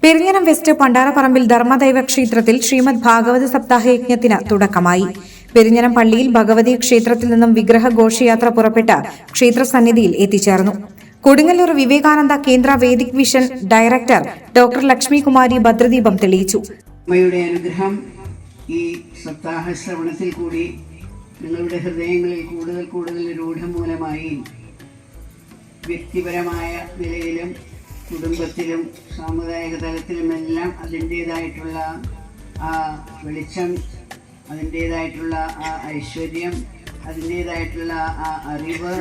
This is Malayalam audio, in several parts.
പെരിഞ്ഞനം വെസ്റ്റ് പണ്ടാരപ്പറമ്പിൽ ധർമ്മദൈവ ക്ഷേത്രത്തിൽ ശ്രീമദ് ഭാഗവത സപ്താഹ യജ്ഞത്തിന് തുടക്കമായി. പെരിഞ്ഞനം പള്ളിയിൽ ഭഗവതി ക്ഷേത്രത്തിൽ നിന്നും വിഗ്രഹ ഘോഷയാത്ര പുറപ്പെട്ട് ക്ഷേത്രസന്നിധിയിൽ എത്തിച്ചേർന്നു. കൊടുങ്ങല്ലൂർ വിവേകാനന്ദ കേന്ദ്ര Vedic vision director doctor Lakshmi Kumari ഭദ്രദീപം തെളിയിച്ചു. അമ്മയുടെ അനുഗ്രഹം ഈ സപ്താഹ ശ്രവണത്തിൽ കൂടി നിങ്ങളുടെ ഹൃദയങ്ങളിൽ കൂടുതൽ രൂഢമൂലമായി വ്യക്തിപരമായ നിലയിലും കുടുംബത്തിലും സാമുദായിക തലത്തിലുമെല്ലാം അതിൻ്റേതായിട്ടുള്ള ആ വെളിച്ചം, അതിൻ്റേതായിട്ടുള്ള ആ ഐശ്വര്യം, അതിൻ്റേതായിട്ടുള്ള ആ അറിവ്,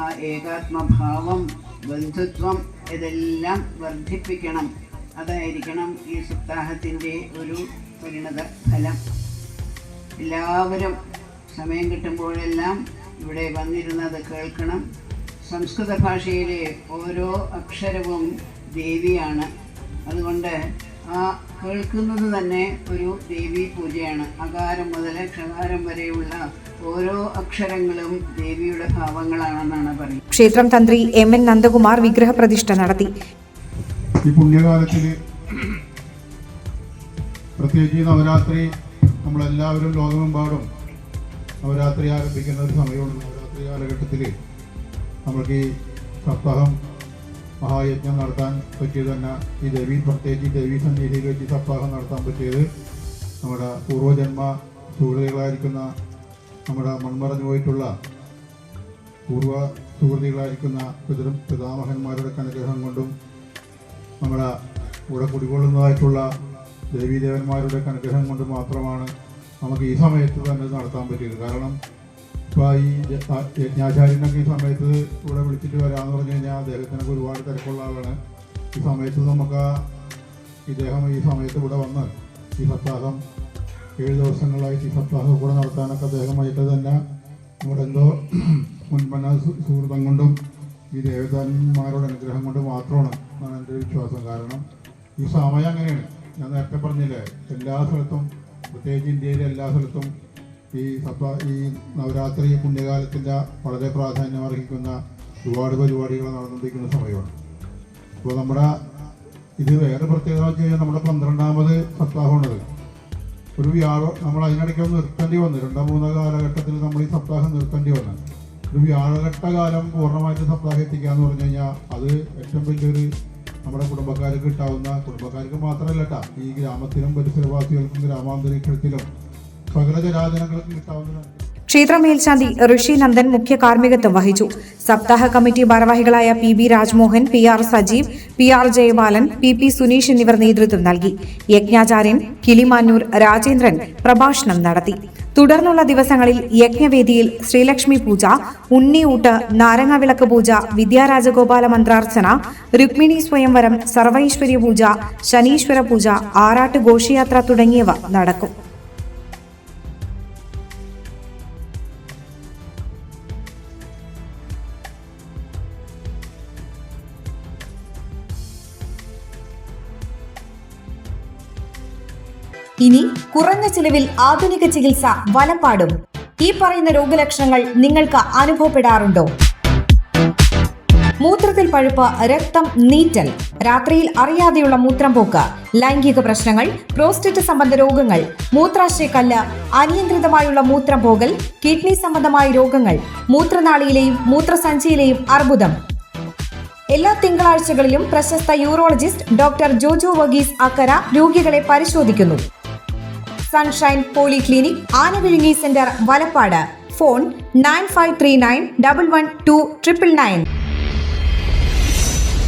ആ ഏകാത്മഭാവം, ബന്ധുത്വം ഇതെല്ലാം വർദ്ധിപ്പിക്കണം. അതായിരിക്കണം ഈ സപ്താഹത്തിൻ്റെ ഒരു പരിണത ഫലം. എല്ലാവരും സമയം കിട്ടുമ്പോഴെല്ലാം ഇവിടെ വന്നിരുന്നത് കേൾക്കണം. സംസ്കൃത ഭാഷയിലെ ഓരോ അക്ഷരവും ദേവിയാണ്. അതുകൊണ്ട് ആ കേൾക്കുന്നത് തന്നെ ഒരു ദേവീ പൂജയാണ്. അകാരം മുതൽ ക്ഷകാരം വരെയുള്ള ഓരോ അക്ഷരങ്ങളും ദേവിയുടെ ഭാവങ്ങളാണെന്നാണ് പറയുന്നത്. ക്ഷേത്രം തന്ത്രി എം.എൻ. നന്ദകുമാർ വിഗ്രഹപ്രതിഷ്ഠ നടത്തി. ഈ പുണ്യകാലത്തിൽ പ്രത്യേകിച്ച് നവരാത്രി നമ്മളെല്ലാവരും ലോകമെമ്പാടും നവരാത്രി ആരംഭിക്കുന്ന ഒരു സമയമാണ്. നവരാത്രി കാലഘട്ടത്തിൽ നമ്മൾക്ക് ഈ സപ്താഹം മഹായജ്ഞം നടത്താൻ പറ്റിയത് തന്നെ ഈ പ്രത്യേകിച്ച് ദേവീ സന്നിധിയിൽ വെച്ച് സപ്താഹം നടത്താൻ പറ്റിയത് നമ്മുടെ പൂർവ്വജന്മ സുഹൃത്തുക്കളായിരിക്കുന്ന നമ്മുടെ മൺമറഞ്ഞു പോയിട്ടുള്ള പൂർവ്വ സുഹൃത്തുക്കളായിരിക്കുന്ന പിതാമഹന്മാരുടെ അനുഗ്രഹം കൊണ്ടും നമ്മുടെ കൂടെ കുടികൊള്ളുന്നതായിട്ടുള്ള ദേവീദേവന്മാരുടെ അനുഗ്രഹം കൊണ്ട് മാത്രമാണ് നമുക്ക് ഈ സമയത്ത് തന്നെ നടത്താൻ പറ്റിയത്. കാരണം ഇപ്പോൾ ഈ യജ്ഞാചാര്യനൊക്കെ ഈ സമയത്ത് ഇവിടെ വിളിച്ചിട്ട് വരാമെന്ന് പറഞ്ഞു കഴിഞ്ഞാൽ അദ്ദേഹത്തിനൊക്കെ ഒരുപാട് തിരക്കുള്ള ആളാണ്. ഈ സമയത്ത് നമുക്ക് ഇദ്ദേഹം ഈ സമയത്ത് ഇവിടെ വന്ന് ഈ സപ്താഹം 7 ദിവസങ്ങളായിട്ട് ഈ സപ്താഹം കൂടെ നടത്താനൊക്കെ അദ്ദേഹമായിട്ട് തന്നെ നമ്മുടെ എന്തോ മുൻപന്ന സുഹൃത്തം കൊണ്ടും ഈ ദേവതാന്മാരുടെ അനുഗ്രഹം കൊണ്ട് മാത്രമാണ് എന്നാണ് എൻ്റെ വിശ്വാസം. കാരണം ഈ സമയം അങ്ങനെയാണ്. ഞാൻ നേരത്തെ പറഞ്ഞില്ലേ, എല്ലാ സ്ഥലത്തും പ്രത്യേകിച്ച് ഇന്ത്യയിലെ എല്ലാ സ്ഥലത്തും ഈ നവരാത്രി പുണ്യകാലത്തിൻ്റെ വളരെ പ്രാധാന്യം അർഹിക്കുന്ന ഒരുപാട് പരിപാടികൾ നടന്നുകൊണ്ടിരിക്കുന്ന സമയമാണ്. അപ്പോൾ നമ്മുടെ ഇത് വേറെ പ്രത്യേകത വെച്ച് കഴിഞ്ഞാൽ നമ്മുടെ 12ാമത് സപ്താഹമാണത്. ഒരു നമ്മൾ അതിനിടയ്ക്ക് നിർത്തേണ്ടി വന്നു. 2-3 കാലഘട്ടത്തിൽ നമ്മൾ ഈ സപ്താഹം നിർത്തേണ്ടി വന്നു. ഒരു വ്യാഴഘട്ടകാലം പൂർണ്ണമായിട്ട് സപ്താഹം എത്തിക്കാന്ന് പറഞ്ഞു കഴിഞ്ഞാൽ അത് ഏറ്റവും വലിയൊരു നമ്മുടെ കുടുംബക്കാർക്ക് കിട്ടാവുന്ന, കുടുംബക്കാർക്ക് മാത്രമല്ല കേട്ടോ, ഈ ഗ്രാമത്തിലും പരിസരവാസികൾക്കും ഗ്രാമാന്തരീക്ഷത്തിലും സകല ജനാജനങ്ങൾക്കും കിട്ടാവുന്നതാണ്. ക്ഷേത്ര മേൽശാന്തി ഋഷി നന്ദൻ മുഖ്യ കാർമ്മികത്വം വഹിച്ചു. സപ്താഹ കമ്മിറ്റി ഭാരവാഹികളായ പി.ബി. രാജ്മോഹൻ, പി.ആർ. സജീവ്, പി.ആർ. ജയബാലൻ, പി.പി. സുനീഷ് എന്നിവർ നേതൃത്വം നൽകി. യജ്ഞാചാര്യൻ കിളിമാന്നൂർ രാജേന്ദ്രൻ പ്രഭാഷണം നടത്തി. തുടർന്നുള്ള ദിവസങ്ങളിൽ യജ്ഞവേദിയിൽ ശ്രീലക്ഷ്മി പൂജ, ഉണ്ണിയൂട്ട്, നാരങ്ങാവിളക്ക് പൂജ, വിദ്യാരാജഗോപാല മന്ത്രാർച്ചന, രുക്മിണി സ്വയംവരം, സർവൈശ്വര്യ പൂജ, ശനീശ്വര പൂജ, ആറാട്ട് ഘോഷയാത്ര തുടങ്ങിയവ നടക്കും. ഇനി കുറഞ്ഞ ചിലവിൽ ആധുനിക ചികിത്സ വലപ്പാടും. ഈ പറയുന്ന രോഗലക്ഷണങ്ങൾ നിങ്ങൾക്ക് അനുഭവപ്പെടാറുണ്ടോ? മൂത്രത്തിൽ പഴുപ്പ്, രക്തം, നീറ്റൽ, രാത്രിയിൽ അറിയാതെയുള്ള മൂത്രം പോക്ക്, ലൈംഗിക പ്രശ്നങ്ങൾ, പ്രോസ്റ്റേറ്റ് സംബന്ധ രോഗങ്ങൾ, മൂത്രാശയക്കല്ല്, അനിയന്ത്രിതമായുള്ള മൂത്രം പോകൽ, കിഡ്നി സംബന്ധമായ രോഗങ്ങൾ, മൂത്രനാളിയിലെയും മൂത്രസഞ്ചിയിലെയും അർബുദം. എല്ലാ തിങ്കളാഴ്ചകളിലും പ്രശസ്ത യൂറോളജിസ്റ്റ് ഡോക്ടർ ജോജോ വർഗീസ് അക്കര രോഗികളെ പരിശോധിക്കുന്നു. Sunshine polyclinic, Anavizhungi centre, Valappad. Phone 9539 112 999.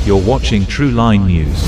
You're watching True Line News.